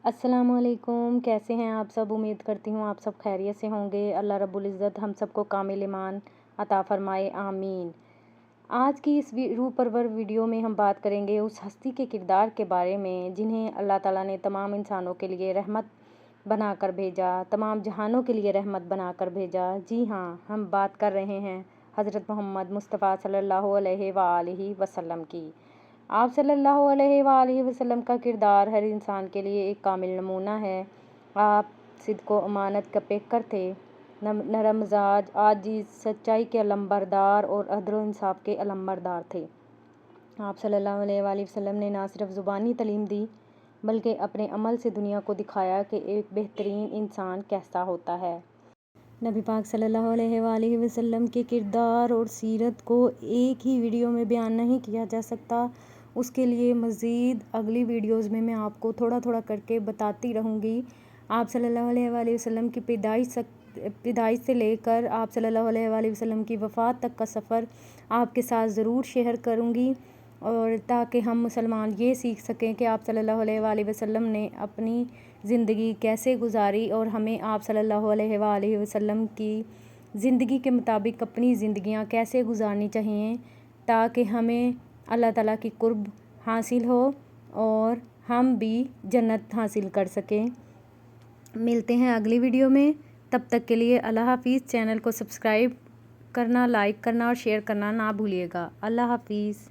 السلام علیکم، کیسے ہیں آپ سب؟ امید کرتی ہوں آپ سب خیریت سے ہوں گے۔ اللہ رب العزت ہم سب کو کامل ایمان عطا فرمائے، آمین۔ آج کی اس روح پرور ویڈیو میں ہم بات کریں گے اس ہستی کے کردار کے بارے میں جنہیں اللہ تعالیٰ نے تمام انسانوں کے لیے رحمت بنا کر بھیجا، تمام جہانوں کے لیے رحمت بنا کر بھیجا۔ جی ہاں، ہم بات کر رہے ہیں حضرت محمد مصطفیٰ صلی اللہ علیہ وآلہ وسلم کی۔ آپ صلی اللہ علیہ وآلہ وسلم کا کردار ہر انسان کے لیے ایک کامل نمونہ ہے۔ آپ صدق و امانت کا پیکر تھے، نرم مزاج، عاجز، سچائی کے علمبردار اور عدل و انصاف کے علمبردار تھے۔ آپ صلی اللہ علیہ وآلہ وسلم نے نہ صرف زبانی تعلیم دی بلکہ اپنے عمل سے دنیا کو دکھایا کہ ایک بہترین انسان کیسا ہوتا ہے۔ نبی پاک صلی اللہ علیہ وآلہ وسلم کے کردار اور سیرت کو ایک ہی ویڈیو میں بیان نہیں کیا جا سکتا۔ اس کے لیے مزید اگلی ویڈیوز میں آپ کو تھوڑا تھوڑا کر کے بتاتی رہوں گی۔ آپ صلی اللہ علیہ وآلہ وسلم کی پیدائش سے لے کر آپ صلی اللہ علیہ وآلہ وسلم کی وفات تک کا سفر آپ کے ساتھ ضرور شیئر کروں گی، اور تاکہ ہم مسلمان یہ سیکھ سکیں کہ آپ صلی اللہ علیہ وآلہ وسلم نے اپنی زندگی کیسے گزاری اور ہمیں آپ صلی اللہ علیہ وآلہ وسلم کی زندگی کے مطابق اپنی زندگیاں کیسے گزارنی چاہیے تاکہ ہمیں اللہ تعالیٰ کی قرب حاصل ہو اور ہم بھی جنت حاصل کر سکیں۔ ملتے ہیں اگلی ویڈیو میں، تب تک کے لیے اللہ حافظ۔ چینل کو سبسکرائب کرنا، لائک کرنا اور شیئر کرنا نہ بھولیے گا۔ اللہ حافظ۔